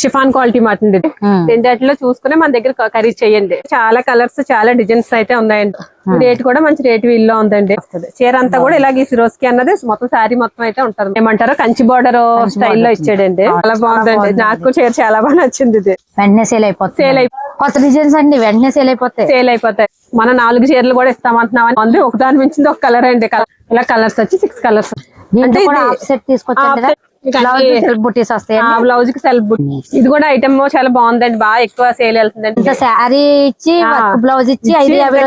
Chiffon quality మాట ఇది. రెండిట్లో చూసుకుని మన దగ్గర ఖరీదు చేయండి. చాలా కలర్స్ చాలా డిజైన్స్ అయితే ఉన్నాయండి. రేట్ కూడా మంచి రేట్ వీల్లో ఉందండి. చీర అంతా కూడా ఇలాగ ఈ సిరోస్కి అన్నది మొత్తం శారీ మొత్తం అయితే ఉంటది. ఏమంటారో కంచి బోర్డర్ స్టైల్లో ఇచ్చాడండి. చాలా బాగుందండి. నాకు చీర చాలా బాగా నచ్చింది. ఇది వెంటనే సేల్ అయిపోతుంది. కొత్త డిజైన్స్ అండి వెంటనే సేల్ అయిపోతాయి. మన 4 చీరలు కూడా ఇస్తామంటున్నాం. ఒక దాని మించింది ఒక కలర్ అండి. ఇలా కలర్స్ వచ్చి 6 కలర్స్ అంటే బ్లౌజ్ కి సెల్ఫ్ బుట్టి. ఇది కూడా ఐటమ్ చాలా బాగుందండి. బాగా ఎక్కువ సేల్ వెళ్తుందండి. శారీ ఇచ్చి బ్లౌజ్ ఇచ్చి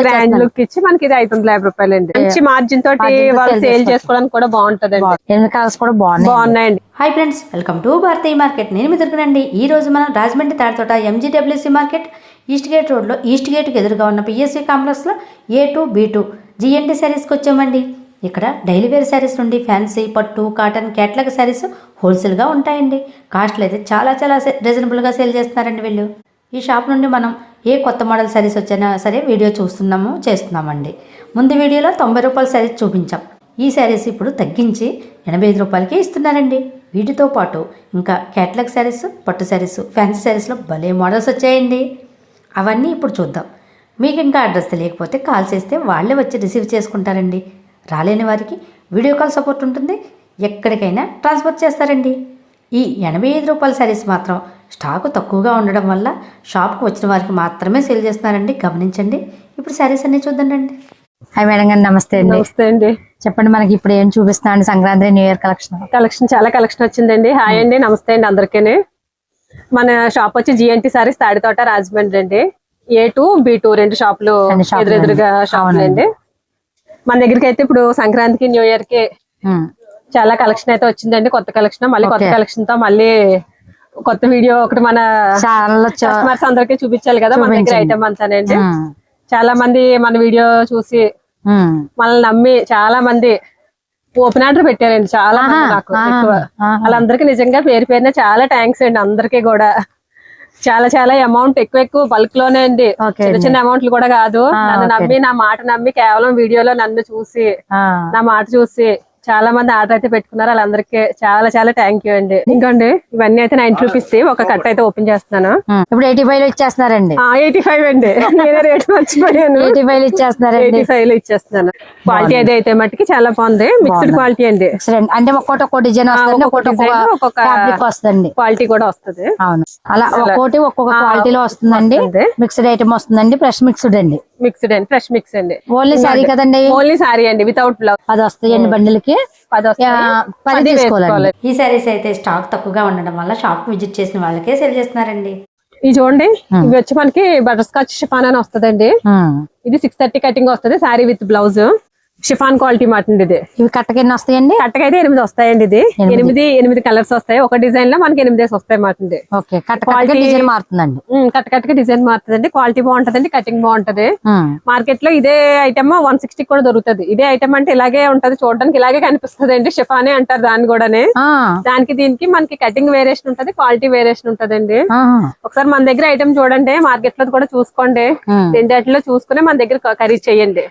గ్రాండ్ లుక్ ఇచ్చి మనకి ఇది 550 రూపాయలు అండి. మంచి మార్జిన్ తోటి వాళ్ళు సేల్ చేసుకోవడానికి కూడా బాగుంటదండి. కలర్స్ కూడా బాగున్నాయండి. Hi friends, welcome to Bharatiya market. నేను మీ దగ్గరండి. ఈ రోజు మనం Rajahmundry Tadithota MGWC market east gate road లో ఈస్ట్ గేట్ కి ఎదురుగా ఉన్న PSV కాంప్లెక్స్ లో A2 B2 GNT శారీస్ కి వచ్చామండి. ఇక్కడ డైలీ వేర్ శారీస్ నుండి ఫ్యాన్సీ, పట్టు, కాటన్, క్యాట్లాగ్ శారీస్ హోల్సేల్గా ఉంటాయండి. కాస్ట్లు అయితే చాలా చాలా రీజనబుల్గా సేల్ చేస్తున్నారండి వీళ్ళు. ఈ షాప్ నుండి మనం ఏ కొత్త మోడల్ శారీస్ వచ్చినా సరే వీడియో చేస్తున్నామండి. ముందు వీడియోలో 90 రూపాయల శారీస్ చూపించాం. ఈ శారీస్ ఇప్పుడు తగ్గించి 85 రూపాయలకి ఇస్తున్నారండి. వీటితో పాటు ఇంకా క్యాట్లాగ్ శారీస్, పట్టు శారీస్, ఫ్యాన్సీ శారీస్లో భలే మోడల్స్ వచ్చాయండి. అవన్నీ ఇప్పుడు చూద్దాం. మీకు ఇంకా అడ్రస్ తెలియకపోతే కాల్ చేస్తే వాళ్ళే వచ్చి రిసీవ్ చేసుకుంటారండి. రాలేని వారికి వీడియో కాల్ సపోర్ట్ ఉంటుంది. ఎక్కడికైనా ట్రాన్స్ఫర్ చేస్తారండి. ఈ 85 రూపాయల శారీస్ మాత్రం స్టాకు తక్కువగా ఉండడం వల్ల షాప్కి వచ్చిన వారికి మాత్రమే సేల్ చేస్తున్నారండి. గమనించండి. ఇప్పుడు శారీస్ అన్ని చూద్దాం రండి. హాయ్ మేడం గారు, నమస్తే అండి. చెప్పండి, మనకి ఇప్పుడు ఏం చూపిస్తున్నాండి? సంక్రాంతి, న్యూ ఇయర్ కలెక్షన్ చాలా కలెక్షన్ వచ్చిందండి. హాయ్ అండి, నమస్తే అండి అందరికీ. మన షాప్ వచ్చి GNT సారీస్ తాడితోట రాజమండ్రి అండి. A2 B2 2 షాపులు ఎదురెదురుగా షాపులు అండి. మన దగ్గరికి అయితే ఇప్పుడు సంక్రాంతికి, న్యూ ఇయర్ కి చాలా కలెక్షన్ అయితే వచ్చిందండి. కొత్త కలెక్షన్, మళ్ళీ కొత్త కలెక్షన్ తో మళ్ళీ కొత్త వీడియో ఒకటి మన కస్టమర్స్ అందరికి చూపించాలి కదా మన దగ్గర ఐటమ్ అంతానండి. చాలా మంది మన వీడియో చూసి మనల్ని నమ్మి చాలా మంది ఓపెన్ ఆర్డర్ పెట్టారండి. చాలా మంది నాకు ఎక్కువ వాళ్ళందరికీ నిజంగా పేరు పేరున చాలా థ్యాంక్స్ అండి. అందరికీ కూడా చాలా చాలా అమౌంట్ ఎక్కువ బల్క్ లోనే అండి. చిన్న చిన్న అమౌంట్లు కూడా కాదు. నన్ను నమ్మి, నా మాట నమ్మి, కేవలం వీడియోలో నన్ను చూసి, నా మాట చూసి చాలా మంది ఆర్డర్ అయితే పెట్టుకున్నారు. వాళ్ళందరికీ చాలా చాలా థ్యాంక్ యూ అండి. ఇంకోండి, ఇవన్నీ అయితే 90 రూపీస్ ఒక కట్ అయితే ఓపెన్ చేస్తున్నాను. ఇప్పుడు 85 లో ఇచ్చేస్తున్నారండి. 85 అండి. నేనే రేట్ మర్చిపోయాను. 85 ఇచ్చేస్తున్నారు. 85 లో ఇచ్చేస్తున్నాను. క్వాలిటీ అయితే మట్టికి చాలా బాగుంది. మిక్స్డ్ క్వాలిటీ అండి. అంటే ఒక్కొక్క డిజైన్ వస్తుంది, క్వాలిటీ కూడా వస్తుంది. అవును, అలా ఒక్కొక్క క్వాలిటీలో వస్తుందండి. మిక్స్డ్ ఐటమ్ వస్తుందండి. ఫ్రెష్ మిక్స్డ్ అండి. మిక్స్డ్ అండి, ఫ్రెష్ మిక్స్ అండి. ఓన్లీ సారీ కదండి? ఓన్లీ సారీ అండి, వితౌట్ బ్లౌజ్. అది వస్తాయండి బండిల్కి. ఈ సారీస్ అయితే స్టాక్ తక్కువగా ఉండడం వల్ల షాప్ విజిట్ చేసిన వాళ్ళకే సేల్ చేస్తున్నారండి. ఇది చూడండి, ఇవి వచ్చి మనకి బటర్ స్కాచ్ షిఫాన్ అని వస్తుందండి. ఇది 630 కటింగ్ వస్తుంది. Sorry with blouse. Chiffon quality మాట ఇది. ఇవి కట్టకి ఎన్ని వస్తాయండి? కట్టకైతే 8 వస్తాయండి. ఇది 8 కలర్స్ వస్తాయి. ఒక డిజైన్ లో మనకి 8 వస్తాయి మాట. కట్టకి డిజైన్ మారుతుందండి. క్వాలిటీ బాగుంటదండి. కటింగ్ బాగుంటది. మార్కెట్ లో ఇదే ఐటమ్ 160 కూడా దొరుకుతుంది. ఇదే ఐటమ్ అంటే ఇలాగే ఉంటది, చూడడానికి ఇలాగే కనిపిస్తుంది అండి. షిఫానే అంటారు దాన్ని కూడానే. దానికి దీనికి మనకి కటింగ్ వేరియేషన్ ఉంటది, క్వాలిటీ వేరియేషన్ ఉంటదండి. ఒకసారి మన దగ్గర ఐటమ్ చూడండి, మార్కెట్ లో కూడా చూసుకోండి. రెండిట్లో చూసుకుని మన దగ్గర ఖరీదు చేయండి.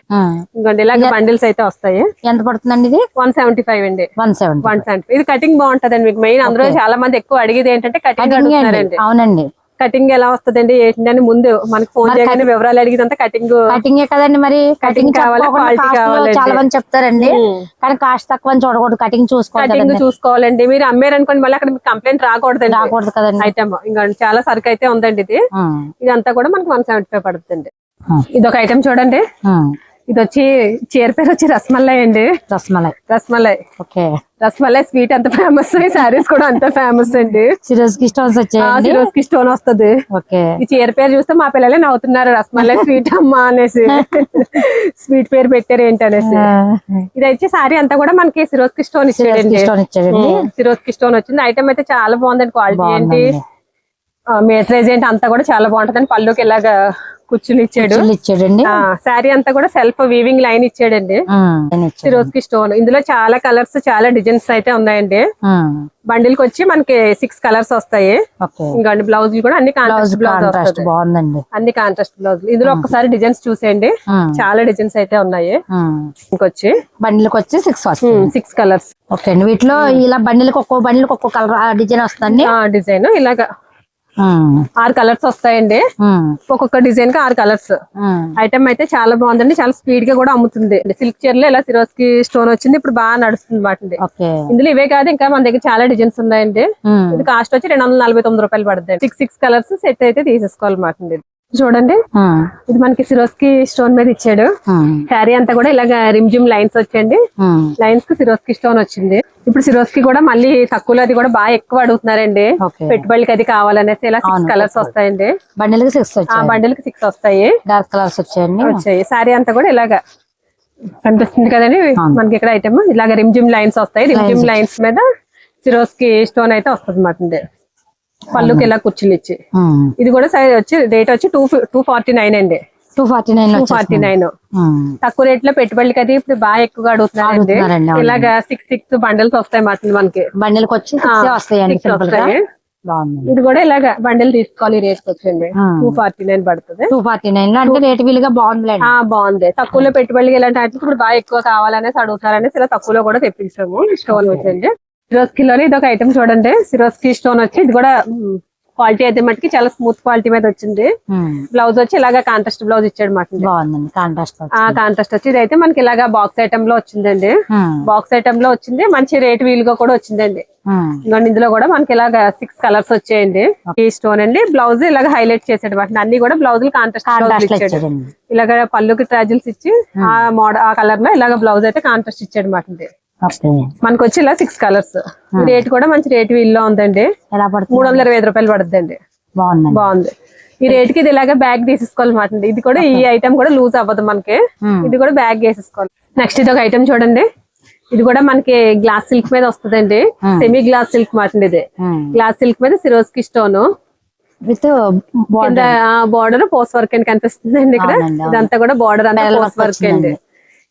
ఇంకోండి ఇలాగే బండిల్స్ అయితే వస్తాయి. ఎంత పడుతుందండి ఇది? 175 అండి. 170. ఇది కటింగ్ బాగుంటదండి. మీకు మెయిన్ అందులో చాలా మంది ఎక్కువ అడిగేది ఏంటంటే కటింగ్ అడుగుతున్నారండి. అవునండి, కటింగ్ ఎలా వస్తుందండి ఏంటని ముందు మనకి ఫోన్ చేయగానే వివరాలు అడిగినంత కటింగ్ కదండి. మరి కటింగ్ కావాలి, క్వాలిటీ కావాలి. చాలా మంది చెప్తారండి, కానీ కాస్ట్ తక్కువ చూడకూడదు. కటింగ్ చూసుకోవాలండి. మీరు అమ్మారు అనుకోండి, మళ్ళీ అక్కడ కంప్లైంట్ రాకూడదు కదండి. ఐటమ్ ఇంకా చాలా సరుకు అయితే ఉందండి. ఇదంతా కూడా మనకి 175 పడుతుంది. ఇది ఒక ఐటమ్ చూడండి. ఇది వచ్చి చీర పేరు వచ్చి రసమలై అండి. రసమలై ఓకే. రసమలై స్వీట్ అంత ఫేమస్. సారీస్ కూడా అంత ఫేమస్ అండి. సిరోజ్కి స్టోన్స్ వచ్చాయి. సిరోజ్కి స్టోన్ వస్తుంది. ఈ చీర పేరు చూస్తే మా పిల్లలే నవ్వుతున్నారు. రసమలై స్వీట్ అమ్మా అనేసి స్వీట్ పేరు పెట్టారు ఏంటి అనేసి. ఇది వచ్చి సారీ అంతా కూడా మనకి సిరోజ్కి స్టోన్ ఇచ్చాడండి. సిరోజ్కి స్టోన్ వచ్చింది. ఐటమ్ అయితే చాలా బాగుందండి. క్వాలిటీ ఏంటి, మెటీరియల్ ఏంటి అంతా కూడా చాలా బాగుంటదండి. పళ్ళుకి ఇలాగా కుచ్చులు ఇచ్చాడండి. శారీ అంతా కూడా సెల్ఫ్ వీవింగ్ లైన్ ఇచ్చాడండి. సిరోజ్కి స్టోన్. ఇందులో చాలా కలర్స్, చాలా డిజైన్స్ అయితే ఉన్నాయండి. బండిల్ కి వచ్చి మనకి 6 కలర్స్ వస్తాయి. ఇంకా బ్లౌజ్ కూడా అన్ని కాంట్రాస్ట్ బ్లౌజ్ బాగుందండి. అన్ని కాంట్రాస్ట్ బ్లౌజ్. ఇందులో ఒక్కసారి డిజైన్స్ చూసేయండి. చాలా డిజైన్స్ అయితే ఉన్నాయి. ఇంకొచ్చి బండిల్కి వచ్చి 6 కలర్స్. ఓకే అండి. వీటిలో ఇలా బండిల్కి ఒక్కో కలర్ డిజైన్ వస్తుంది. డిజైన్ ఇలాగా 6 కలర్స్ వస్తాయండి. ఒక్కొక్క డిజైన్ కి 6 కలర్స్. ఐటమ్ అయితే చాలా బాగుందండి, చాలా స్పీడ్ గా కూడా అమ్ముతుంది. సిల్క్ చీరలో ఇలా సిరోస్కి స్టోన్ వచ్చింది, ఇప్పుడు బాగా నడుస్తుంది వాటింది. ఇందులో ఇవే కాదు, ఇంకా మన దగ్గర చాలా డిజైన్స్ ఉన్నాయండి. ఇది కాస్ట్ వచ్చి 249 రూపాయలు పడుతుంది. 6 కలర్స్ సెట్ అయితే తీసేసుకోవాలన్నమాట. చూడండి, ఇది మనకి సిరోస్కి స్టోన్ మీద ఇచ్చాడు. శారీ అంతా కూడా ఇలాగ రిమ్జిమ్ లైన్స్ వచ్చండి. లైన్స్ కి సిరోస్కి స్టోన్ వచ్చింది. ఇప్పుడు సిరోస్కి కూడా మళ్ళీ తక్కువలో అది కూడా బాగా ఎక్కువ అడుగుతున్నారండి. పెట్టుబడికి అది కావాలనేసి ఇలా 6 కలర్స్ వస్తాయండి. బండిల్ కి 6 వస్తాయి. డార్క్ కలర్స్ వచ్చాయి. శారీ అంతా కూడా ఇలాగ కనిపిస్తుంది కదండి మనకి ఇక్కడ ఐటమ్. ఇలాగ రిమ్జిమ్ లైన్స్ వస్తాయి. రిమ్జిమ్ లైన్స్ మీద సిరోస్కి స్టోన్ అయితే వస్తుంది అన్నమాట. పళ్ళుకి ఇలా కుర్చీలు ఇచ్చి. ఇది కూడా సైజ్ వచ్చి రేట్ వచ్చి 249 అండి. 249. తక్కువ రేట్ లో పెట్టుబడికి అది ఇప్పుడు బాగా ఎక్కువగా అడుగుతున్నారండి. ఇలాగా 6 బండిల్స్ వస్తాయి మాట మనకి. బండిల్కి వచ్చి వస్తాయి. ఇది కూడా ఇలాగ బండిల్ తీసుకోవాలి. రేట్ వచ్చండి 249 పడుతుంది. 249 అంటే రేట్ వీలుగా బాగుంది. బాగుంది. తక్కువలో పెట్టుబడికి ఇలాంటి వాటికి ఇప్పుడు బాగా ఎక్కువ కావాలనేసి అడుగుతారనేసి ఇలా తక్కువలో కూడా తెప్పించాము. స్టోన్ వచ్చండి సిరోస్కిలోనే ఇది ఒక ఐటమ్ చూడండి. సిరోస్కి స్టోన్ వచ్చి ఇది కూడా క్వాలిటీ అయితే మటుకి చాలా స్మూత్ క్వాలిటీ మీద వచ్చింది. బ్లౌజ్ వచ్చి ఇలాగా కాంట్రాస్ట్ బ్లౌజ్ ఇచ్చాడు మాట. కాంట్రాస్ట్ వచ్చి ఇది అయితే మనకి ఇలాగా బాక్స్ ఐటమ్ లో వచ్చిందండి. బాక్స్ ఐటమ్ లో వచ్చింది. మంచి రేట్ వీలుగా కూడా వచ్చిందండి. ఇందులో కూడా మనకి ఇలాగా 6 కలర్స్ వచ్చాయండి. ఈ స్టోన్ అండి. బ్లౌజ్ ఇలాగ హైలైట్ చేసాడు మాట. అన్ని కూడా బ్లౌజులు కాంట్రాస్ట్ ఇచ్చాడు. ఇలాగ పళ్ళుకి ట్రాజిల్స్ ఇచ్చి ఆ కలర్ లో ఇలాగ బ్లౌజ్ అయితే కాంట్రాస్ట్ ఇచ్చాడు మాట. మనకు వచ్చి ఇలా 6 కలర్స్. రేట్ కూడా మంచి రేట్ వీల్లో ఉందండి. 325 రూపాయలు పడుతుందండి. బాగుంది. ఈ రేట్ కి ఇది ఇలాగా బ్యాగ్ తీసేసుకోవాలన్నమాట. ఇది కూడా ఈ ఐటమ్ కూడా లూజ్ అవ్వదు మనకి. ఇది కూడా బ్యాగ్ వేసేసుకోవాలి. నెక్స్ట్ ఇది ఒక ఐటమ్ చూడండి. ఇది కూడా మనకి గ్లాస్ సిల్క్ మీద వస్తుందండి. సెమీ గ్లాస్ సిల్క్ మాట. ఇది గ్లాస్ సిల్క్ మీద Swarovski stone with border post work అని కనిపిస్తుంది అండి. ఇక్కడ ఇదంతా కూడా బార్డర్ అంతా పోస్ట్ వర్క్ అండి.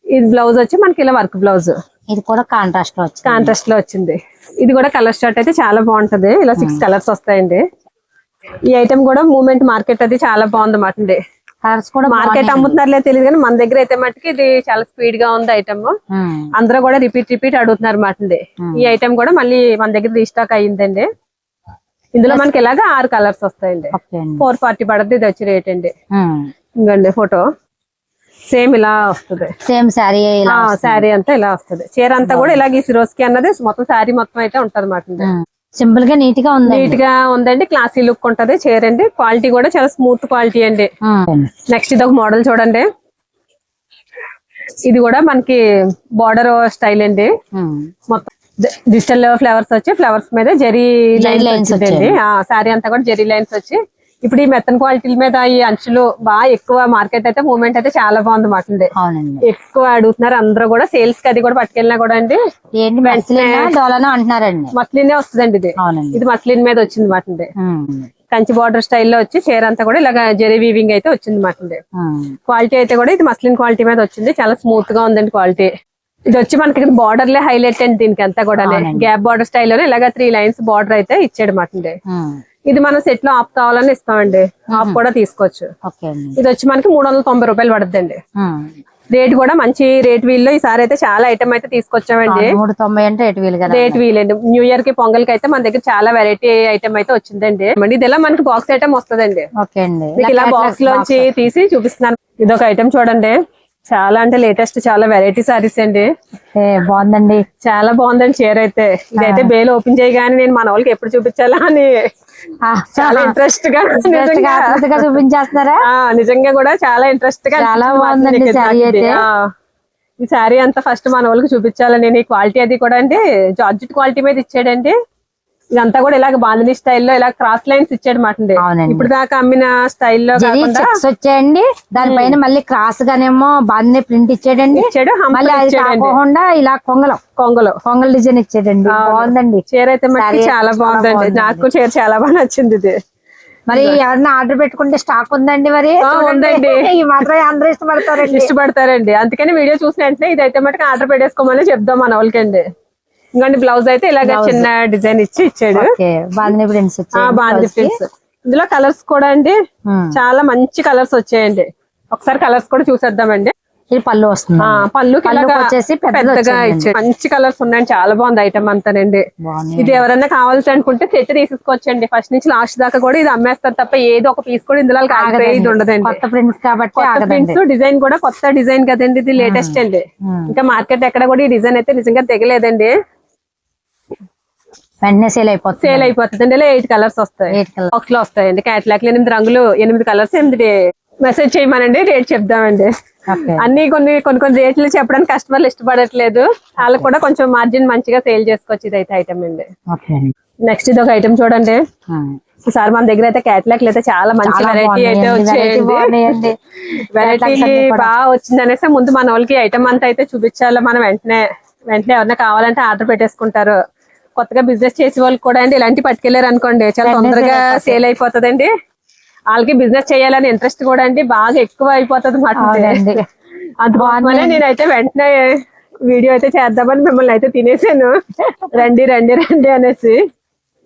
ఇది బ్లౌజ్ వచ్చి మనకి ఇలా వర్క్ బ్లౌజ్. ఇది కూడా కాంట్రాస్ట్ లో వచ్చింది. ఇది కూడా కలర్ షర్ట్ అయితే చాలా బాగుంటది. ఇలా 6 కలర్స్ వస్తాయండి. ఈ ఐటమ్ కూడా మూవ్మెంట్ మార్కెట్ అది చాలా బాగుంది మాట. కలర్స్ కూడా మార్కెట్ అమ్ముతున్నారులే తెలియదు కానీ మన దగ్గర అయితే మటుకి ఇది చాలా స్పీడ్ గా ఉంది ఐటమ్. అందరూ కూడా రిపీట్ అడుగుతున్నారు మాట. ఈ ఐటమ్ కూడా మళ్ళీ మన దగ్గర రీస్టాక్ అయ్యిందండి. ఇందులో మనకి ఇలాగా 6 కలర్స్ వస్తాయండి. 440 పడుతుంది. ఇది వచ్చి రేట్ అండి. ఇంకండి ఫోటో సేమ్ ఇలా వస్తుంది. సేమ్ శారీ శారీ అంతా ఇలా వస్తుంది. చీర అంతా కూడా ఇలాగ సిరోస్కి అన్నది మొత్తం శారీ మొత్తం అయితే ఉంటది అన్నమాట. సింపుల్ గా నీట్ గా ఉందండి. క్లాసీ లుక్ ఉంటది చీర అండి. క్వాలిటీ కూడా చాలా స్మూత్ క్వాలిటీ అండి. నెక్స్ట్ ఇది ఒక మోడల్ చూడండి. ఇది కూడా మనకి బార్డర్ స్టైల్ అండి. మొత్తం డిజిటల్ ఫ్లవర్స్ వచ్చి ఫ్లవర్స్ మీద జరీ లైన్స్ అండి. శారీ అంతా కూడా జరీ లైన్స్ వచ్చి ఇప్పుడు ఈ మెత్తన్ క్వాలిటీ మీద ఈ అంచులు బాగా ఎక్కువ మార్కెట్ అయితే మూవ్మెంట్ అయితే చాలా బాగుంది మాట. ఎక్కువ అడుగుతున్నారు అందరూ కూడా. సేల్స్ కి అది కూడా పట్టుకెళ్ళినా కూడా అండి మస్లిన్ వస్తుందండి. ఇది మస్లిన్ మీద వచ్చింది మాట. కంచి బార్డర్ స్టైల్లో వచ్చి చీర అంతా కూడా ఇలాగ జరీ వీవింగ్ అయితే వచ్చింది మాట. క్వాలిటీ అయితే కూడా ఇది మస్లిన్ క్వాలిటీ మీద వచ్చింది. చాలా స్మూత్ గా ఉందండి క్వాలిటీ. ఇది వచ్చి మనకి బార్డర్ లే హైలైట్ అండి. దీనికి అంతా కూడా గ్యాప్ బార్డర్ స్టైల్లో ఇలాగ 3 లైన్స్ బార్డర్ అయితే ఇచ్చాడు మాట. ఇది మనం సెట్ లో ఆఫ్ కావాలని ఇస్తామండి. ఆఫ్ కూడా తీసుకోవచ్చు. ఇది వచ్చి మనకి 390 రూపాయలు పడుతుందండి. రేట్ కూడా మంచి రేట్ వీల్లో ఈసారి అయితే చాలా ఐటమ్ అయితే తీసుకొచ్చామండి. 390 అంటే రేట్ వీల్ అండి. న్యూ ఇయర్ కి పొంగల్ కి అయితే మన దగ్గర చాలా వెరైటీ ఐటమ్ అయితే వచ్చిందండి. ఇది ఇలా మనకి బాక్స్ ఐటమ్ వస్తుందండి. ఇలా బాక్స్ లోంచి తీసి చూపిస్తున్నాను. ఇదొక ఐటమ్ చూడండి. చాలా అంటే లేటెస్ట్ చాలా వెరైటీ సారీస్ అండి. బాగుందండి. చాలా బాగుందండి చీర అయితే. ఇదైతే బేల్ ఓపెన్ చేయగానే నేను మన వాళ్ళకి ఎప్పుడు చూపించాలా అని చాలా ఇంట్రెస్ట్ గా చూపించేస్తారా. నిజంగా కూడా చాలా ఇంట్రెస్ట్ గా చాలా బాగుందండి శారీ అయితే. ఈ శారీ అంతా ఫస్ట్ మన వాళ్ళకి చూపించాలని నేను. ఈ క్వాలిటీ అది కూడా అండి జార్జెట్ క్వాలిటీ మీద ఇచ్చాడండి. ఇదంతా కూడా ఇలాగ బాంధనీ స్టైల్లో ఇలా క్రాస్ లైన్స్ ఇచ్చాడు మాట. ఇప్పుడు దాకా అమ్మిన స్టైల్లో వచ్చాయండి. దానిపైన మళ్ళీ క్రాస్ గానేమో బాంధనీ ప్రింట్ ఇచ్చాడండి. కాకుండా ఇలా కొంగల డిజైన్ ఇచ్చాడండి. బాగుందండి చీర అయితే మళ్ళీ చాలా బాగుందండి. నాకు చీర చాలా బాగా నచ్చింది. ఇది మరి ఎవరైనా ఆర్డర్ పెట్టుకుంటే స్టాక్ ఉందండి. మరి ఉందండి. ఈ మాత్రం అందరూ ఇష్టపడతారండి. అందుకని వీడియో చూసిన వెంటనే ఇది అయితే మటుకు ఆర్డర్ పెట్టేసుకోమని చెప్దాం మన వాళ్ళకండి. ఇంకండి బ్లౌజ్ అయితే ఇలాగ చిన్న డిజైన్ ఇచ్చాడు. బాంధనీ ప్రింట్స్. ఇందులో కలర్స్ కూడా అండి చాలా మంచి కలర్స్ వచ్చాయండి. ఒకసారి కలర్స్ కూడా చూసేద్దామండి. ఇది పళ్ళు వస్తుంది. పళ్ళుకి వచ్చేసి పెద్దగా ఇచ్చాడు. మంచి కలర్స్ ఉన్నాయండి, చాలా బాగుంది ఐటమ్ అంతానండి. ఇది ఎవరైనా కావాల్సి అనుకుంటే సెట్ తీసుకోవచ్చండి. ఫస్ట్ నుంచి లాస్ట్ దాకా కూడా ఇది అమ్మేస్తారు తప్ప ఏదో ఒక పీస్ కూడా ఇందులో ఇది ఉండదండి. కొత్త ప్రింట్స్ కాబట్టి ప్రింట్స్ డిజైన్ కూడా కొత్త డిజైన్ కదండి, ఇది లేటెస్ట్ అండి. ఇంకా మార్కెట్ ఎక్కడ కూడా ఈ డిజైన్ అయితే నిజంగా తెగలేదండి. వెంటనే సేల్ అయిపోతుంది అండి. ఇలా 8 కలర్స్ వస్తాయి, బాక్స్ లో వస్తాయండి. క్యాట్లాగ్ 8 రంగులు 8 కలర్స్ 8 మెసేజ్ చేయమనండి, రేట్ చెప్దామండి. అన్ని కొన్ని రేట్లు చెప్పడానికి కస్టమర్లు ఇష్టపడట్లేదు, వాళ్ళకి కూడా కొంచెం మార్జిన్ మంచిగా సేల్ చేసుకోవచ్చు. ఇది అయితే ఐటమ్ అండి. నెక్స్ట్ ఇది ఒక ఐటమ్ చూడండి. ఈసారి మన దగ్గర అయితే క్యాట్లాగ్ అయితే చాలా మంచి వెరైటీ అయితే వచ్చేయండి. వెరైటీ బాగా వచ్చింది అనేసి ముందు మన వాళ్ళకి ఐటమ్ అంతా అయితే చూపించాలి. మనం వెంటనే ఎవరైనా కావాలంటే ఆర్డర్ పెట్టేసుకుంటారు. కొత్తగా బిజినెస్ చేసే వాళ్ళకి కూడా అండి ఇలాంటి పట్టుకెళ్లారు అనుకోండి చాలా తొందరగా సేల్ అయిపోతుందండి. వాళ్ళకి బిజినెస్ చేయాలని ఇంట్రెస్ట్ కూడా అండి బాగా ఎక్కువ అయిపోతుంది అన్నమాట. అందుకోసమనే నేనైతే వెంటనే వీడియో అయితే చేద్దామని మిమ్మల్ని అయితే తినేసాను. రండి అనేసి.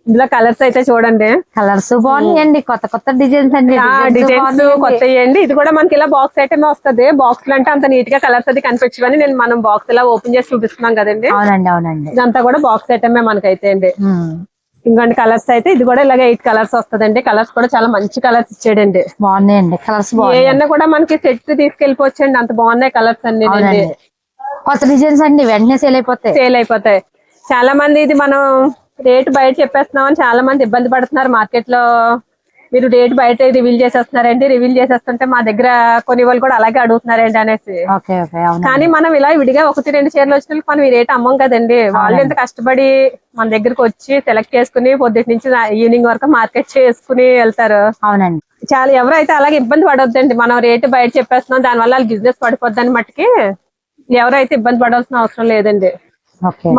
ఇందులో కలర్స్ అయితే చూడండి, కలర్స్ బాగున్నాయండి. కొత్త డిజైన్స్ అండి, డిజైన్స్ కొత్తవి అండి. ఇది కూడా మనకి ఇలా బాక్స్ ఐటమ్ వస్తుంది. బాక్స్ లో అంటే అంత నీట్ గా కలర్స్ అది కనిపించవని నేను మనం బాక్స్ ఇలా ఓపెన్ చేసి చూపిస్తున్నాం కదండి. అవునండి. ఇదంతా కూడా బాక్స్ ఐటమే మనకైతే అండి. ఇంకొంటి కలర్స్ అయితే ఇది కూడా ఇలాగ 8 కలర్స్ వస్తుందండి. కలర్స్ కూడా చాలా మంచి కలర్స్ ఇచ్చాడండి, బాగున్నాయండి. కలర్స్ ఏమన్నా కూడా మనకి సెట్ తీసుకెళ్లిపోవచ్చు అండి, అంత బాగున్నాయి కలర్స్ అన్ని. కొత్త డిజైన్స్ అండి వెంటనే సేల్ అయిపోతాయి. చాలా మంది ఇది మనం రేట్ బయట చెప్పేస్తున్నామని చాలా మంది ఇబ్బంది పడుతున్నారు మార్కెట్ లో. మీరు రేట్ బయట రివీల్ చేసేస్తున్నారండి, రివీల్ చేసేస్తుంటే మా దగ్గర కొన్ని వాళ్ళు కూడా అలాగే అడుగుతున్నారండి అనేసి. కానీ మనం ఇలా విడిగా 1-2 చీరలు వచ్చిన మనం ఈ రేట్ అమ్మం కదండి. వాళ్ళు ఎంత కష్టపడి మన దగ్గరకు వచ్చి సెలెక్ట్ చేసుకుని పొద్దుటి నుంచి ఈవినింగ్ వరకు మార్కెట్ చేసుకుని వెళ్తారు. అవునండి. చాలా ఎవరైతే అలాగే ఇబ్బంది పడొద్దండి. మనం రేటు బయట చెప్పేస్తున్నాం దానివల్ల వాళ్ళ బిజినెస్ పడిపోద్దని మట్టుకి ఎవరైతే ఇబ్బంది పడాల్సిన అవసరం లేదండి.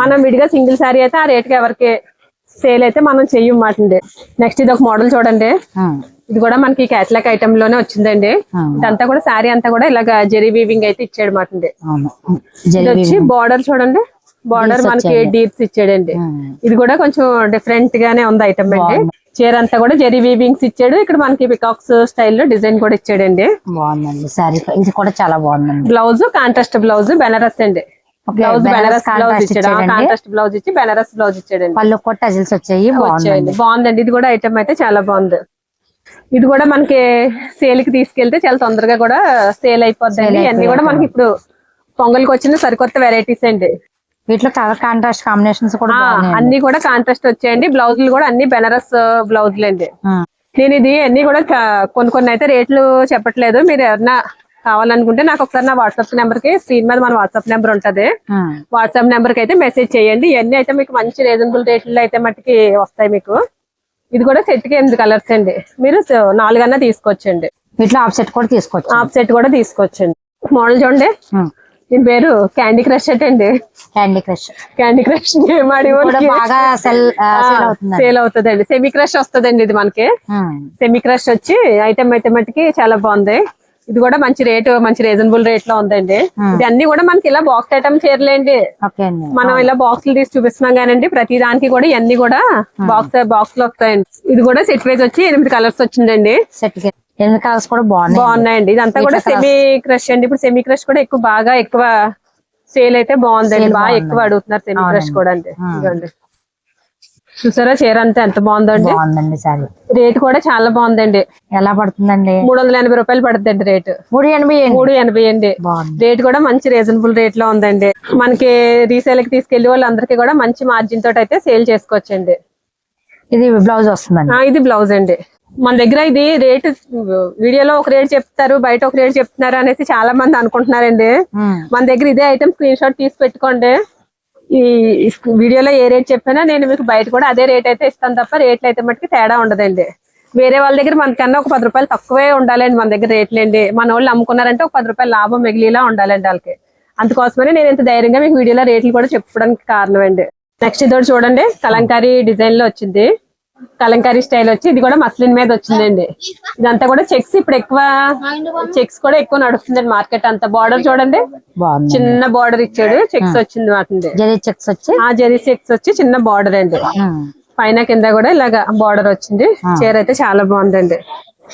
మనం విడిగా సింగిల్ సారీ అయితే ఆ రేటుకి ఎవరికి సేల్ అయితే మనం చెయ్యమాటండి. నెక్స్ట్ ఇది ఒక మోడల్ చూడండి. ఇది కూడా మనకి క్యాట్లాగ్ ఐటమ్ లోనే వచ్చిందండి. ఇదంతా కూడా సారీ అంతా కూడా ఇలాగ జెరీ వీవింగ్ అయితే ఇచ్చాడు మాటండి. ఇది వచ్చి బార్డర్ చూడండి, బార్డర్ మనకి డీప్స్ ఇచ్చాడండి. ఇది కూడా కొంచెం డిఫరెంట్ గానే ఉంది ఐటమ్ అండి. చీర అంతా కూడా జెరీ వీవింగ్స్ ఇచ్చాడు. ఇక్కడ మనకి పికాక్స్ స్టైల్లో డిజైన్ కూడా ఇచ్చాడండి. బాగుందండి సారీ, ఇది కూడా చాలా బాగుందండి. బ్లౌజ్ కాంట్రాస్ట్ బ్లౌజ్ బెనారస్ అండి. బ్లౌజ్ బెనారస్ బ్లౌజ్ ఇచ్చాడు, కాంట్రాస్ట్ బ్లౌజ్ ఇచ్చి బెనారస్ బ్లౌజ్ ఇచ్చాడండి. పళ్ళు కూడా టజిల్స్ వచ్చాయి, బాగుందండి. ఇది కూడా ఐటమ్ అయితే చాలా బాగుంది. ఇది కూడా మనకి సేల్ కి తీసుకెళ్తే చాలా తొందరగా కూడా సేల్ అయిపోద్దండి. ఇవన్నీ కూడా మనకి ఇప్పుడు పొంగల్కి వచ్చిన సరికొత్త వెరైటీస్ అండి. వీటిలో కలర్ కాంట్రాస్ట్ కాంబినేషన్స్ కూడా అన్ని కూడా కాంట్రాస్ట్ వచ్చాయండి. బ్లౌజులు కూడా అన్ని బెనారస్ బ్లౌజులు అండి. నేను ఇది అన్ని కూడా కొన్ని అయితే రేట్లు చెప్పట్లేదు. మీరు ఎవరన్నా కావాలనుకుంటే నాకు ఒకసారి నా వాట్సాప్ నెంబర్ కి స్క్రీన్ మీద మన వాట్సాప్ నెంబర్ ఉంటది, వాట్సాప్ నెంబర్ కి అయితే మెసేజ్ చేయండి. ఇవన్నీ అయితే మీకు మంచి రీజనబుల్ రేట్లో అయితే మట్టుకి వస్తాయి మీకు. ఇది కూడా సెట్ కి 8 కలర్స్ అండి. మీరు 4 అన్నా తీసుకోవచ్చండి. వీటిలో ఆఫ్ సెట్ కూడా తీసుకోవచ్చు. ఆఫ్ సెట్ కూడా తీసుకోవచ్చండి. మోడల్ చూడండి, దీని పేరు క్యాండీ క్రష్ అండి. క్యాండీ క్రష్ సేల్ అవుతుందండి. సెమీ క్రష్ వస్తుందండి. ఇది మనకి సెమీ క్రష్ వచ్చి ఐటమ్ అయితే మట్టుకి చాలా బాగుంది. ఇది కూడా మంచి రేటు, మంచి రీజనబుల్ రేట్ లో ఉందండి. ఇది అన్ని కూడా మనకి ఇలా బాక్స్ ఐటమ్ చీరలేండి. మనం ఇలా బాక్సులు తీసి చూపిస్తున్నాం కానండి, ప్రతి దానికి కూడా ఇవన్నీ కూడా బాక్స్ లో వస్తాయండి. ఇది కూడా సెట్ వైజ్ వచ్చి 8 కలర్స్ వచ్చిందండి. 8 కలర్స్ కూడా బాగున్నాయండి. ఇదంతా కూడా సెమీ క్రష్ అండి. ఇప్పుడు సెమీ క్రష్ కూడా బాగా ఎక్కువ సేల్ అయితే బాగుందండి. బాగా ఎక్కువ అడుగుతున్నారు సెమీ క్రష్ కూడా అండి. ఇదండి చూసారా చీర అంతా ఎంత బాగుందండి. రేట్ కూడా చాలా బాగుందండి. ఎలా పడుతుందండి? 380 రూపాయలు పడుతుందండి రేటు. 380 అండి. రేట్ కూడా మంచి రీజనబుల్ రేట్ లో ఉందండి. మనకి రీసేల్ కి తీసుకెళ్లి వాళ్ళందరికీ కూడా మంచి మార్జిన్ తోటి అయితే సేల్ చేసుకోవచ్చండి. ఇది బ్లౌజ్ వస్తుందండి. ఇది బ్లౌజ్ అండి. మన దగ్గర ఇది రేట్ వీడియోలో ఒక రేట్ చెప్తారు, బయట ఒక రేట్ చెప్తున్నారు అనేసి చాలా మంది అనుకుంటున్నారండి. మన దగ్గర ఇదే ఐటమ్ స్క్రీన్ షాట్ తీసి పెట్టుకోండి. ఈ వీడియోలో ఏ రేట్ చెప్పినా నేను మీకు బయట కూడా అదే రేట్ అయితే ఇస్తాను తప్ప రేట్లు అయితే మటుకు తేడా ఉండదండి. వేరే వాళ్ళ దగ్గర మనకన్నా ఒక 10 రూపాయలు తక్కువే ఉండాలండి మన దగ్గర రేట్లేండి. మన వాళ్ళు అమ్ముకున్నారంటే ఒక 10 రూపాయలు లాభం మిగిలిలా ఉండాలండి వాళ్ళకి. అందుకోసమనే నేను ఇంత ధైర్యంగా మీకు వీడియోలో రేట్లు కూడా చెప్పుకోవడానికి కారణం అండి. నెక్స్ట్ ఇదోటి చూడండి, కలంకారీ డిజైన్ లో వచ్చింది. కలంకారీ స్టైల్ వచ్చి ఇది కూడా మస్లిన్ మీద వచ్చిందండి. ఇదంతా కూడా చెక్స్ ఇప్పుడు ఎక్కువ చెక్స్ కూడా ఎక్కువ నడుస్తుందండి మార్కెట్ అంతా. బార్డర్ చూడండి, చిన్న బార్డర్ ఇచ్చాడు, చెక్స్ వచ్చింది వాటింది. జెరీ చెక్స్ వచ్చి చిన్న బార్డర్ అండి. పైన కింద కూడా ఇలాగా బార్డర్ వచ్చింది. చీర అయితే చాలా బాగుందండి.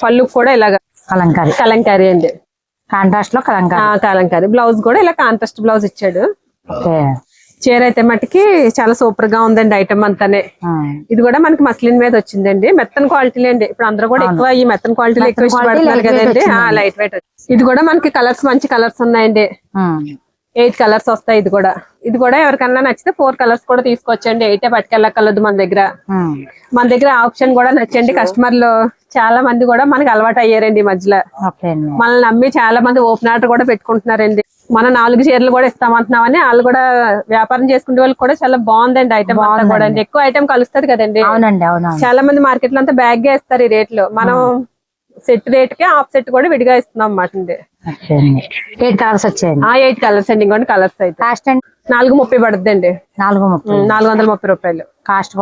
పళ్ళు కూడా ఇలాగా కలంకారీ అండి. కాంట్రాస్ట్ లో కలంకారీ. కలంకారీ బ్లౌజ్ కూడా ఇలా కాంట్రాస్ట్ బ్లౌజ్ ఇచ్చాడు. ఓకే. చీర అయితే మట్టుకి చాలా సూపర్ గా ఉందండి ఐటమ్ అంతానే. ఇది కూడా మనకి మస్లిన్ మీద వచ్చిందండి, మెత్తన్ క్వాలిటీ అండి. ఇప్పుడు అందరూ కూడా ఎక్కువ ఈ మెత్తన్ క్వాలిటీలో ఎక్కువ ఇష్టపడుతున్నారు కదండి. Light weight. ఇది కూడా మనకి కలర్స్ మంచి కలర్స్ ఉన్నాయండి. 8 కలర్స్ వస్తాయి. ఇది కూడా ఎవరికన్నా నచ్చితే 4 కలర్స్ కూడా తీసుకోవచ్చండి. 8 పట్టుకెళ్ళక్కర్లేదు మన దగ్గర ఆప్షన్ కూడా నచ్చండి. కస్టమర్లు చాలా మంది కూడా మనకి అలవాటు అయ్యారండి ఈ మధ్యలో. మనల్ని నమ్మి చాలా మంది ఓపెన్ ఆర్డర్ కూడా పెట్టుకుంటున్నారండి. మనం 4 చీరలు కూడా ఇస్తామంటున్నామని వాళ్ళు కూడా వ్యాపారం చేసుకునే వాళ్ళకి కూడా చాలా బాగుందండి ఐటమ్ అంతా కూడా అండి. ఎక్కువ ఐటమ్ కలుస్తుంది కదండి. చాలా మంది మార్కెట్ లో అంతా బ్యాగ్ గా ఇస్తారు ఈ రేట్లు. మనం సెట్ రేట్ కి హాఫ్ సెట్ కూడా విడిగా ఇస్తున్నాం అన్నమాట అండి. 8 కలర్స్ వచ్చాయి. 8 కలర్స్ అండి. ఇంకోటి కలర్స్ అయితే కాస్ట్ అండి 430 పడుతుంది అండి. 430 రూపాయలు. కాస్ట్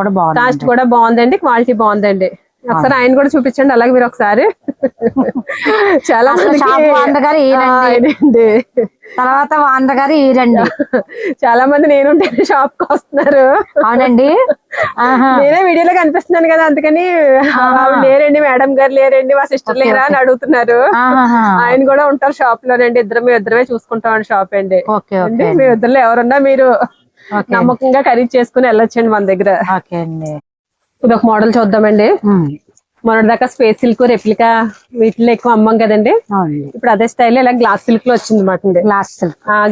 కూడా బాగుందండి. క్వాలిటీ బాగుందండి. ఒకసారి ఆయన కూడా చూపించండి. అలాగే మీరు ఒకసారి చాలా తర్వాత వాంద్ర గారు ఈరండి. చాలా మంది నేను షాప్ కి వస్తున్నారు. అవునండి. నేనే వీడియోలో కనిపిస్తున్నాను కదా, అందుకని లేరండి మేడం గారు లేరండి, మా సిస్టర్ లేరా అని అడుగుతున్నారు. ఆయన కూడా ఉంటారు షాప్ లోనండి. ఇద్దరమే చూసుకుంటామండి షాప్ అండి. మీ ఇద్దరు ఎవరున్నా మీరు నమ్మకంగా ఖరీదు చేసుకుని వెళ్ళొచ్చండి మన దగ్గర. ఇది ఒక మోడల్ చూద్దామండి. మొన్నటి దాకా స్పేస్ సిల్క్ రెప్లికా వీటిలో ఎక్కువ అమ్మం కదండి. ఇప్పుడు అదే స్టైల్ ఇలా గ్లాస్ సిల్క్ లో వచ్చింది అన్నమాట.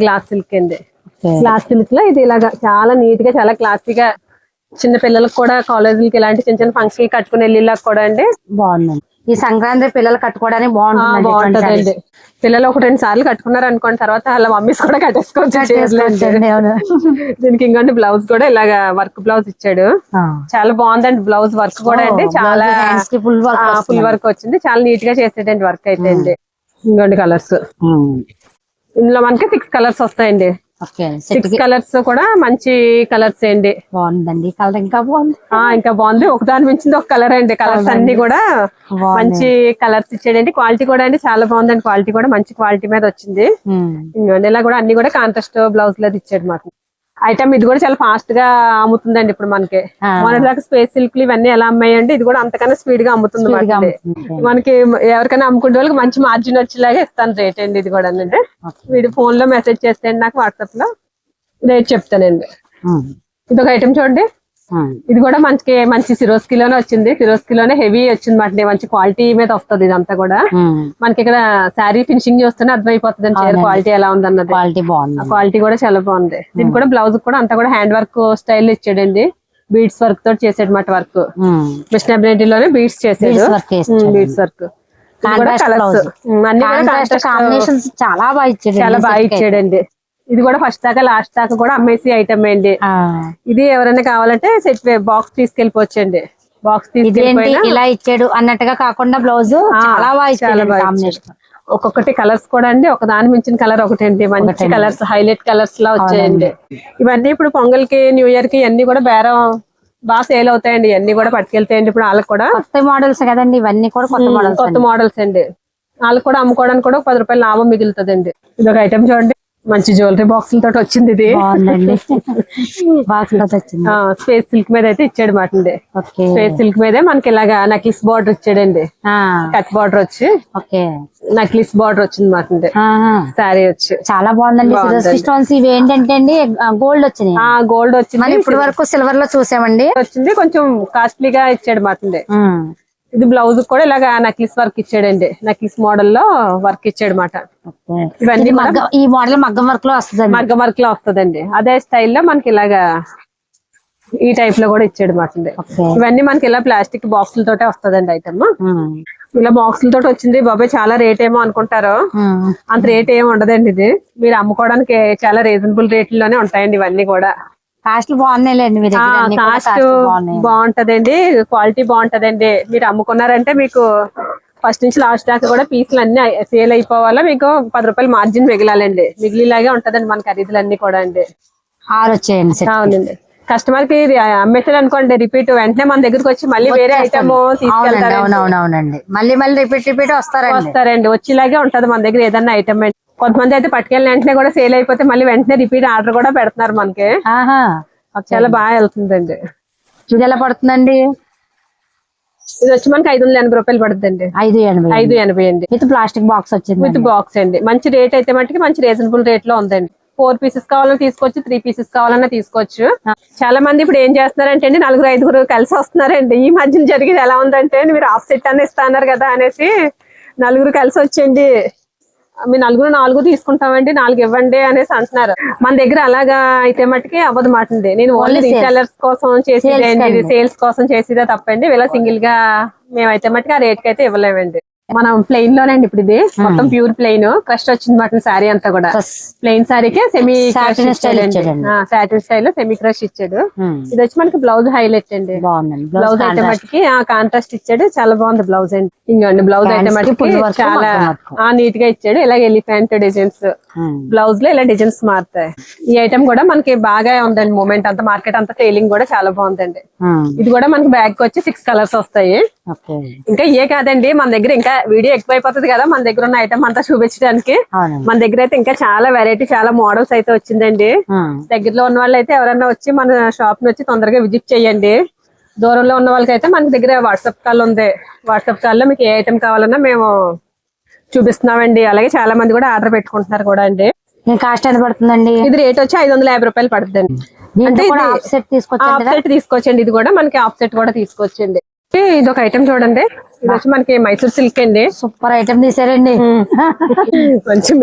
గ్లాస్ సిల్క్ అండి. గ్లాస్ సిల్క్ లో ఇది ఇలాగా చాలా నీట్ గా చాలా క్లాసీగా చిన్న పిల్లలకు కూడా కాలేజీలకి ఇలాంటి చిన్న చిన్న ఫంక్షన్ కట్టుకుని వెళ్ళేలా కూడా అండి. బాగుందండి. ఈ సంక్రాంతి పిల్లలు కట్టుకోవడానికి బాగుంటుందండి. పిల్లలు 1-2 సార్లు కట్టుకున్నారు అనుకోండి, తర్వాత వాళ్ళ మమ్మీస్ కూడా కట్టేసుకోవచ్చు. దీనికి ఇంకోటి బ్లౌజ్ కూడా ఇలాగా వర్క్ బ్లౌజ్ ఇచ్చాడు. చాలా బాగుందండి బ్లౌజ్ వర్క్ కూడా అండి. చాలా ఫుల్ వర్క్ వచ్చింది. చాలా నీట్ గా చేసేటండి వర్క్ అయితే అండి. ఇంకోటి కలర్స్ ఇందులో మనకి 6 కలర్స్ వస్తాయండి. 6 కలర్స్ కూడా మంచి కలర్స్ అండి. బాగుందండి. కలర్ ఇంకా బాగుంది. ఒకదాని మించింది ఒక కలర్ అండి. కలర్స్ అన్ని కూడా మంచి కలర్స్ ఇచ్చాడండి. క్వాలిటీ కూడా అండి చాలా బాగుందండి. క్వాలిటీ కూడా మంచి క్వాలిటీ మీద వచ్చింది. ఇలా కూడా అన్ని కూడా కాంట్రాస్ట్ బ్లౌజ్ లో ఇచ్చాడు మాకు ఐటమ్. ఇది కూడా చాలా ఫాస్ట్ గా అమ్ముతుందండి. ఇప్పుడు మనకి మొన్నటి దాకా స్పేస్ సిల్క్ ఇవన్నీ ఎలా అమ్మాయండి, ఇది కూడా అంతకన్నా స్పీడ్ గా అమ్ముతుంది మనకి. ఎవరికైనా అమ్ముకునే వాళ్ళకి మంచి మార్జిన్ వచ్చేలాగా ఇస్తాను రేట్ అండి. ఇది కూడా అండి వీడి ఫోన్ లో మెసేజ్ చేస్తే నాకు వాట్సాప్ లో రేట్ చెప్తానండి. ఇది ఒక ఐటమ్ చూడండి. ఇది కూడా మంచి సిరోస్కిలోనే వచ్చింది. సిరోస్కిలోనే హెవీ వచ్చింది మాట. మంచి క్వాలిటీ మీద వస్తుంది. ఇదంతా కూడా మనకి ఇక్కడ శారీ ఫినిషింగ్ చూస్తేనే అర్థమైపోతుంది చీర క్వాలిటీ ఎలా ఉంది అన్నది. క్వాలిటీ కూడా చాలా బాగుంది. దీనికి కూడా బ్లౌజ్ కూడా అంతా కూడా హ్యాండ్ వర్క్ స్టైల్ ఇచ్చాడండి. బీడ్స్ వర్క్ తోటి చేసాడు మాట. వర్క్ మిషన్ ఎంబ్రాయిడరీలోనే బీడ్స్ చేసాడు. బీడ్స్ వర్క్ అన్ని చాలా బాగా ఇచ్చాడండి. ఇది కూడా ఫస్ట్ దాకా లాస్ట్ దాకా కూడా అమ్మేసి ఐటమ్ అండి. ఇది ఎవరైనా కావాలంటే సెట్ బాక్స్ తీసుకెళ్ళిపోవచ్చండి. బాక్స్ తీసుకెళ్ళిపోయినా ఇలా ఇచ్చాడు అన్నట్టుగా కాకుండా బ్లౌజ్ చాలా బాగా ఇచ్చాడు. ఒక్కొక్కటి కలర్స్ కూడా అండి. ఒక దాని మించిన కలర్ ఒకటి అండి. మంచి కలర్స్ హైలైట్ కలర్స్ లా వచ్చాయండి. ఇవన్నీ ఇప్పుడు పొంగల్ కి న్యూ ఇయర్ కి ఇవన్నీ కూడా బేరం బాగా సేల్ అవుతాయండి. ఇవన్నీ కూడా పట్టుకెళ్తాయండి. ఇప్పుడు వాళ్ళకి కూడా కొత్త మోడల్స్ కదండి. ఇవన్నీ కూడా కొత్త మోడల్స్ అండి. వాళ్ళకి కూడా అమ్ముకోవడానికి కూడా 10 రూపాయలు లాభం మిగులుతుందండి. ఇది ఒక ఐటమ్ చూడండి. మంచి జ్యువెలరీ బాక్సుల తోటి వచ్చింది. ఇది స్పేస్ సిల్క్ మీద అయితే ఇచ్చాడు మాట. స్పేస్ సిల్క్ మీదే మనకి ఇలాగా నక్లిస్ బార్డర్ ఇచ్చాడండి. కట్ బార్డర్ వచ్చి నక్లిస్ బార్డర్ వచ్చింది మాట. శారీ వచ్చి చాలా బాగుందండి. స్టోన్స్ ఇవి ఏంటంటే అండి గోల్డ్ వచ్చినాయి. గోల్డ్ వచ్చింది. ఇప్పుడు వరకు సిల్వర్ లో చూసామండి. వచ్చింది కొంచెం కాస్ట్లీగా ఇచ్చాడు మాట. ఇది బ్లౌజ్ కూడా ఇలాగా నక్లిస్ వర్క్ ఇచ్చాడండి. నక్లిస్ మోడల్ లో వర్క్ ఇచ్చాడు మాట. ఇవన్నీ ఈ మోడల్ మగ్గం వర్క్ లో వస్తుంది. మగ్గం వర్క్ లో వస్తుందండి. అదే స్టైల్లో మనకి ఇలాగా ఈ టైప్ లో కూడా ఇచ్చాడు మాట. ఇవన్నీ మనకి ఇలా ప్లాస్టిక్ బాక్సుల తోటే వస్తుందండి ఐటమ్. ఇలా బాక్సుల తోటి వచ్చింది. బాబాయ్ చాలా రేట్ ఏమో అనుకుంటారు. అంత రేట్ ఏమి ఉండదండి. ఇది మీరు అమ్ముకోవడానికి చాలా రీజనబుల్ రేట్లోనే ఉంటాయండి. ఇవన్నీ కూడా కాస్ట్ బాగున్నాయిలేండి. కాస్ట్ బాగుంటదండి. క్వాలిటీ బాగుంటదండి. మీరు అమ్ముకున్నారంటే మీకు ఫస్ట్ నుంచి లాస్ట్ దాకా కూడా పీసులు అన్ని సేల్ అయిపోవాలా. మీకు 10 రూపాయలు మార్జిన్ మిగిలాలండి. మిగిలిలాగే ఉంటదండి మన ఖరీదులన్నీ కూడా అండి. 6 వచ్చేయండి. అవునండి. కస్టమర్ కి అమ్మేసాడు అనుకోండి రిపీట్ వెంటనే మన దగ్గరకు వచ్చి మళ్ళీ వేరే ఐటమ్ తీసుకెళ్తారు. అవునవునండి. మళ్ళీ రిపీట్ వస్తారండి. వచ్చేలాగే ఉంటది మన దగ్గర ఏదన్నా ఐటమ్. కొంతమంది అయితే పట్టుకెళ్ళిన వెంటనే కూడా సేల్ అయిపోతే మళ్ళీ వెంటనే రిపీట్ ఆర్డర్ కూడా పెడుతున్నారు మనకి. చాలా బాగా వెళ్తుందండి. ఇది ఎలా పడుతుందండి? ఇది వచ్చి మనకి 580 రూపాయలు పడుతుందండి. 580 అండి. విత్ ప్లాస్టిక్ బాక్స్ వచ్చింది. విత్ బాక్స్ అండి. మంచి రేట్ అయితే మటుకి మంచి రీజనబుల్ రేట్ లో ఉందండి. 4 పీసెస్ కావాలన్నా తీసుకోవచ్చు, 3 పీసెస్ కావాలన్నా తీసుకోవచ్చు. చాలా మంది ఇప్పుడు ఏం చేస్తున్నారంటే అండి, 4-5 కలిసి వస్తున్నారండి. ఈ మధ్యన జరిగేది ఎలా ఉందంటే, మీరు హాఫ్ సెట్ అన్న ఇస్తా అన్నారు కదా అనేసి 4 కలిసి వచ్చండి, మీ 4 తీసుకుంటామండి, 4 ఇవ్వండి అనేసి అంటున్నారు. మన దగ్గర అలాగా అయితే మట్టుకి అవ్వదు మాట అండి. నేను ఓన్లీ రీటైలర్స్ కోసం చేసేది, సేల్స్ కోసం చేసేదే తప్పండి. ఇలా సింగిల్ గా మేమైతే మట్టుకి ఆ రేట్ కి అయితే ఇవ్వలేమండి. మనం ప్లెయిన్ లోనండి ఇప్పుడు ఇది మొత్తం ప్యూర్ ప్లెయిన్ క్రష్ వచ్చింది మాట శారీ అంతా కూడా. ప్లెయిన్ శారీకి semi satin style semi crush ఇచ్చాడు. ఇది వచ్చి మనకి బ్లౌజ్ హైలైట్ అండి. బ్లౌజ్ అయితే మటుకి కాంట్రాస్ట్ ఇచ్చాడు, చాలా బాగుంది బ్లౌజ్ అండి. ఇంకోండి బ్లౌజ్ అయితే మటుకి చాలా నీట్ గా ఇచ్చాడు. ఇలాగ ఎలిఫెంట్ డిజైన్స్ బ్లౌజ్ లో ఇలా డిజైన్స్ మారుతాయి. ఈ ఐటమ్ కూడా మనకి బాగా ఉందండి. మూమెంట్ అంతా మార్కెట్ అంతా సేలింగ్ కూడా చాలా బాగుందండి. ఇది కూడా మనకి బ్యాగ్ వచ్చి 6 కలర్స్ వస్తాయి. ఇంకా ఏ కాదండి, మన దగ్గర ఇంకా వీడియో ఎక్కువ అయిపోతుంది కదా, మన దగ్గర ఉన్న ఐటమ్ అంతా చూపించడానికి. మన దగ్గర అయితే ఇంకా చాలా వెరైటీ, చాలా మోడల్స్ అయితే వచ్చిందండి. దగ్గరలో ఉన్న వాళ్ళు అయితే ఎవరైనా వచ్చి మన షాప్ ని వచ్చి తొందరగా విజిట్ చేయండి. దూరంలో ఉన్న వాళ్ళకైతే మన దగ్గర వాట్సాప్ కాల్ ఉంది. వాట్సాప్ కాల్ లో మీకు ఏ ఐటమ్ కావాలన్నా మేము చూపిస్తున్నామండి. అలాగే చాలా మంది కూడా ఆర్డర్ పెట్టుకుంటున్నారు కూడా అండి. కాస్ట్ ఎంత పడుతుందండి? ఇది రేట్ వచ్చి 550 రూపాయలు పడుతుందండి. అంటే హాఫ్ సెట్ తీసుకోవచ్చండి. ఇది కూడా మనకి హాఫ్ సెట్ కూడా తీసుకోవచ్చండి. ఇది ఒక ఐటమ్ చూడండి, ఇది వచ్చి మనకి మైసూర్ సిల్క్ అండి. సూపర్ ఐటమ్ తీసారండి. మంచి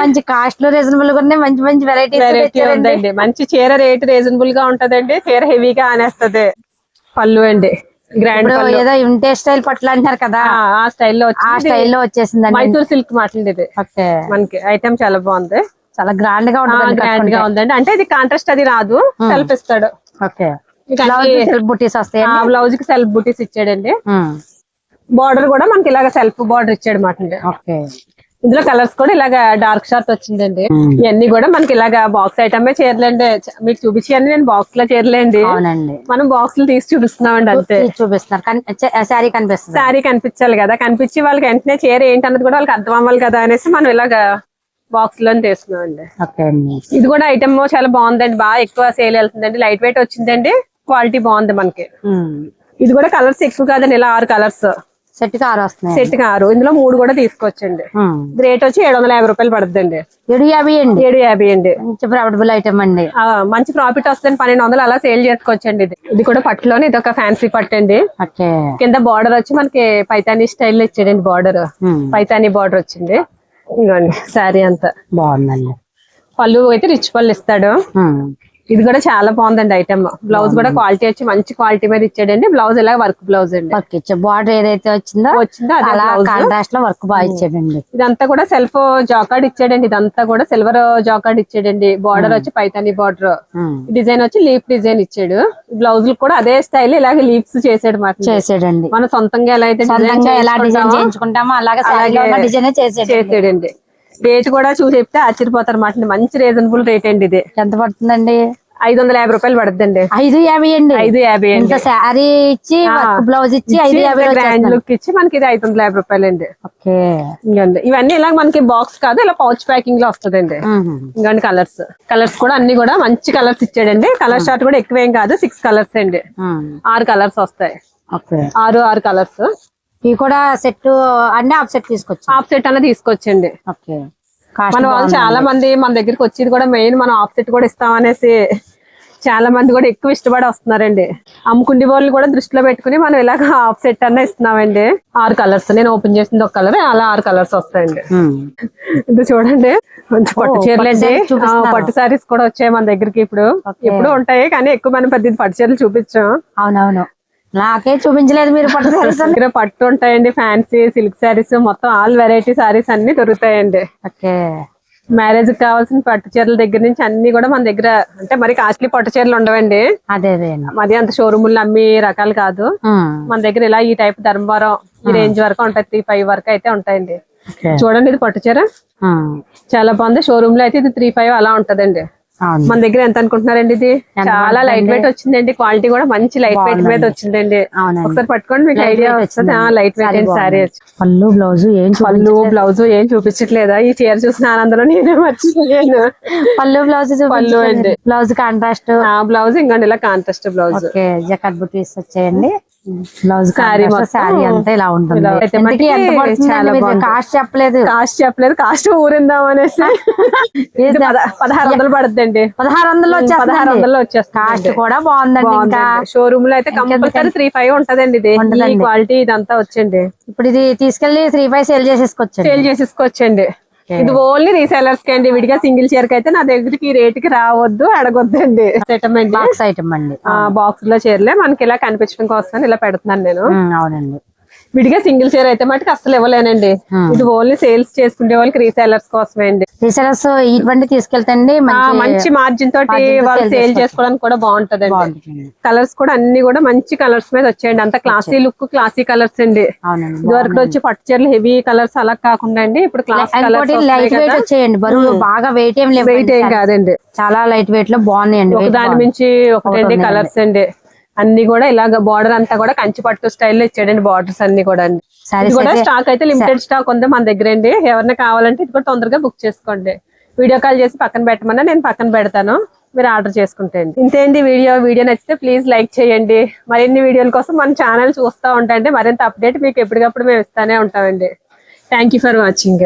మంచి కాస్ట్ లో రీజనబుల్ గా ఉన్నాయి. మంచి మంచి వెరైటీ ఉందండి. మంచి చీర రేట్ రీజనబుల్ గా ఉంటదండి. చీర హెవీగా అనేస్తది. పళ్ళు అండి గ్రాండ్, ఏదో ఇంటే స్టైల్ పట్ల అంటారు కదా, ఆ స్టైల్లో వచ్చేసింది. మైసూర్ సిల్క్ మాట్లాడేది మనకి ఐటమ్ చాలా బాగుంది. చాలా గ్రాండ్ గా ఉందండి. అంటే ఇది కాంట్రాస్ట్ అది రాదు, సెల్ఫ్ ఇస్తాడు. బుటీస్ వస్తాయి. బ్లౌజ్ కి సెల్ఫ్ బుటీస్ ఇచ్చాడండి. బార్డర్ కూడా మనకి ఇలాగ సెల్ఫ్ బార్డర్ ఇచ్చాడు మాట. ఇందులో కలర్స్ కూడా ఇలాగ డార్క్ షార్ట్ వచ్చిందండి. ఇవన్నీ కూడా మనకి ఇలాగ బాక్స్ ఐటమే చీరలేండి. మీకు చూపించాను నేను బాక్స్ లో చీరలేండి. మనం బాక్స్ లో తీసి చూపిస్తున్నామండి, అంతే. శారీ కనిపించాలి కదా, కనిపించి వాళ్ళకి వెంటనే చీర ఏంటన్నది కూడా వాళ్ళకి అర్థం అవ్వాలి కదా అనేసి మనం ఇలాగ బాక్స్ లో తీస్తున్నామండి. ఇది కూడా ఐటమ్ చాలా బాగుందండి, బాగా ఎక్కువ సేల్ వెళ్తుందండి. లైట్ వెయిట్ వచ్చిందండి, క్వాలిటీ బాగుంది మనకి. ఇది కూడా కలర్స్ ఎక్కువ కాదండి, ఇలా 6 కలర్స్ సెట్ కి 6 వస్తున్నాయి. సెట్ కి 6, ఇందులో 3 కూడా తీసుకోవచ్చండి. రేట్ వచ్చి 750 రూపాయలు పడుతుందండి. 750 అండి. ప్రాఫిటబుల్ ఐటమ్ అండి. మంచి ప్రాఫిట్ వస్తుంది. 1200 అలా సేల్ చేసుకోవచ్చండి. ఇది కూడా పట్టులోనే ఇది ఒక ఫ్యాన్సీ పట్టు అండి. కింద బార్డర్ వచ్చి మనకి పైతానీ స్టైల్ లో ఇచ్చాడండి. బార్డర్ పైతానీ బార్డర్ వచ్చింది. ఇంకోండి శారీ అంతా బాగుందండి. పళ్ళు అయితే రిచ్ పళ్ళు ఇస్తాడు. ఇది కూడా చాలా బాగుందండి ఐటమ్. బ్లౌజ్ కూడా క్వాలిటీ వచ్చి మంచి క్వాలిటీ మీద ఇచ్చాడండి. బ్లౌజ్ ఇలా వర్క్ బ్లౌజ్ అండి. బార్డర్ ఏదైతే వచ్చిందో కాంట్రాస్ట్ లో వర్క్ బాగా ఇచ్చాడండి. ఇదంతా కూడా సెల్ఫ్ జాకార్డ్ ఇచ్చాడండి. ఇదంతా కూడా సిల్వర్ జాకార్డ్ ఇచ్చాడండి. బార్డర్ వచ్చి పైతానీ బార్డర్, డిజైన్ వచ్చి లీఫ్ డిజైన్ ఇచ్చాడు. బ్లౌజ్ కూడా అదే స్టైల్ ఇలాగే లీఫ్స్ చేసాడు మాట. చేసాడండి. మనం సొంతంగా ఎలా అయితే చేయించుకుంటామో అలాగే డిజైన్ చేసాడండి. రేట్ కూడా చూసి చెప్తే ఆశ్చర్యపోతారు మాట. మంచి రీజనబుల్ రేట్ అండి. ఇది ఎంత పడుతుందండి? 550 రూపాయలు పడుతుందండి. 550 అండి. 550 అండి. శారీ ఇచ్చి బ్లౌజ్ ఇచ్చి 550 గ్రాండ్ లుక్ ఇచ్చి మనకి ఇది 550 రూపాయలు అండి. ఇవన్నీ ఇలా మనకి బాక్స్ కాదు, ఇలా పౌచ్ ప్యాకింగ్ లో వస్తుందండి. ఇంకండి కలర్స్ కూడా అన్ని కూడా మంచి కలర్స్ ఇచ్చాడండి. కలర్ షార్ట్ కూడా ఎక్కువేం కాదు, 6 కలర్స్ అండి. 6 కలర్స్ వస్తాయి. 6 కలర్స్. ఇవి కూడా సెట్ అన్ని హాఫ్ సెట్ తీసుకోవచ్చు. హాఫ్ సెట్ అన్న తీసుకోవచ్చండి. మన వాళ్ళు చాలా మంది మన దగ్గరికి వచ్చేది కూడా మెయిన్ మనం హాఫ్ సెట్ కూడా ఇస్తామనేసి చాలా మంది కూడా ఎక్కువ ఇష్టపడి వస్తున్నారండి. అమ్ముకుండే వాళ్ళు కూడా దృష్టిలో పెట్టుకుని మనం ఇలాగ హాఫ్ సెట్ అన్న ఇస్తున్నామండి. 6 కలర్స్. నేను ఓపెన్ చేసింది ఒక కలర్, అలా 6 కలర్స్ వస్తాయండి. ఇది చూడండి, మంచి పట్టు చీరలండి. పట్టు సారీస్ కూడా వచ్చాయి మన దగ్గరికి. ఇప్పుడు ఎప్పుడు ఉంటాయి కానీ ఎక్కువ మనం పెద్ద పట్టు చీరలు చూపించాం. అవునవును, నాకే చూపించలేదు మీరు. పట్టు పట్టు ఉంటాయండి, ఫ్యాన్సీ సిల్క్ శారీస్, మొత్తం ఆల్ వెరైటీ శారీస్ అన్ని దొరుకుతాయండి. మ్యారేజ్ కి కావాల్సిన పట్టు చీరల దగ్గర నుంచి అన్ని కూడా మన దగ్గర. అంటే మరి కాస్ట్లీ పట్టు చీరలు ఉండవండి. మరి అంత షోరూములు అమ్మి రకాలు కాదు. మన దగ్గర ఇలా ఈ టైప్ ధర్మవరం ఈ రేంజ్ వరకు ఉంటాయి. 3-5 వరకు అయితే ఉంటాయండి. చూడండి, ఇది పట్టు చీర చాలా బాగుంది. షోరూమ్ లో అయితే ఇది 3-5 అలా ఉంటదండి. మన దగ్గర ఎంత అనుకుంటున్నారండి? ఇది చాలా లైట్ వెయిట్ వచ్చిందండి. క్వాలిటీ కూడా మంచి లైట్ వెయిట్ మీద వచ్చిందండి. ఒకసారి పట్టుకోండి, మీకు ఐడియా వస్తుంది. లైట్ వెయిట్ అండి సారీ. పళ్ళు బ్లౌజ్ ఏం చూపించట్లేదా? ఈ చీర చూసిన ఆనందంలో నేనే మర్చిపోయాను. పళ్ళు అండి. బ్లౌజ్ కాంట్రాస్ట్ బ్లౌజ్ ఇంకండి ఇలా కాంట్రాస్ట్ బ్లౌజ్. జకాట్ బుటీస్ వచ్చాయండి. బ్లౌజ్ శారీ మొత్తం శారీ అంతా ఇలా ఉంటుంది. ఇలా అయితే ఇంతకీ మటుకి ఎంత పడుతుందండి చాలా మీది? బాగుంది. కాస్ట్ చెప్పలేదు. కాస్ట్ ఊరిందాం అనేసి 1600 పడుతుందండి. 1600 వచ్చేస్తుంది. 1600 వచ్చేస్తుంది. కాస్ట్ కూడా బాగుందండి. ఇంకా షోరూమ్ లో అయితే కంపల్సరీ 3,500 ఉంటదండి. ఇది ఈ క్వాలిటీ ఇదంతా వచ్చండి. ఇప్పుడు ఇది తీసుకెళ్లి 3,500 సేల్ చేసేసుకోవచ్చు. సేల్ చేసేసుకోవచ్చండి. ఇది ఓన్లీ రీసెలర్స్ కి అండి. విడిగా సింగిల్ చీర కి అయితే నా దగ్గరికి ఈ రేట్ కి రావద్దు, అడగొద్దండి. బాక్స్ ఐటమ్ అండి. బాక్స్ లో చీరలే మనకి ఇలా కనిపించడం కోసం ఇలా పెడుతున్నాను నేను. అవునండి. విడిగా సింగిల్ చీర అయితే మటుకు అసలు ఇవ్వలేనండి. ఇది ఓన్లీ సేల్స్ చేసుకునే వాళ్ళకి రీసెలర్స్ కోసమే అండి. రీసెలర్స్ ఇటువంటి తీసుకెళ్తండి మంచి మార్జిన్ తోటి వాళ్ళు సేల్ చేసుకోవడానికి కూడా బాగుంటదండి. కలర్స్ కూడా అన్ని కూడా మంచి కలర్స్ మీద వచ్చాయండి. అంత క్లాసీ లుక్, క్లాసీ కలర్స్ అండి. ఇదివరకు వచ్చి పట్టు చీరలు హెవీ కలర్స్ అలా కాకుండా అండి ఇప్పుడు క్లాస్ కలర్స్ లైట్ వెయిట్ వచ్చాయండి. బరువు బాగా వెయిట్ ఏం లేదు. వెయిట్ ఏం కాదండి. చాలా లైట్ వెయిట్ లో బాగున్నాయండి. ఒక దాని మించి ఒకటండి కలర్స్ అండి. అన్ని కూడా ఇలాగ బార్డర్ అంతా కూడా కంచి పట్టు స్టైల్లో ఇచ్చాడండి. బార్డర్స్ అన్ని కూడా అండి. ఇది కూడా స్టాక్ అయితే లిమిటెడ్ స్టాక్ ఉంది మన దగ్గర అండి. ఎవరైనా కావాలంటే ఇది కూడా తొందరగా బుక్ చేసుకోండి. వీడియో కాల్ చేసి పక్కన పెట్టమన్నా నేను పక్కన పెడతాను, మీరు ఆర్డర్ చేసుకుంటే. ఇంతే అండి వీడియో నచ్చితే ప్లీజ్ లైక్ చేయండి. మరిన్ని వీడియోల కోసం మన ఛానల్ చూస్తూ ఉంటాండి. మరింత అప్డేట్ మీకు ఎప్పటికప్పుడు మేము ఇస్తానే ఉంటామండి. Thank you for watching.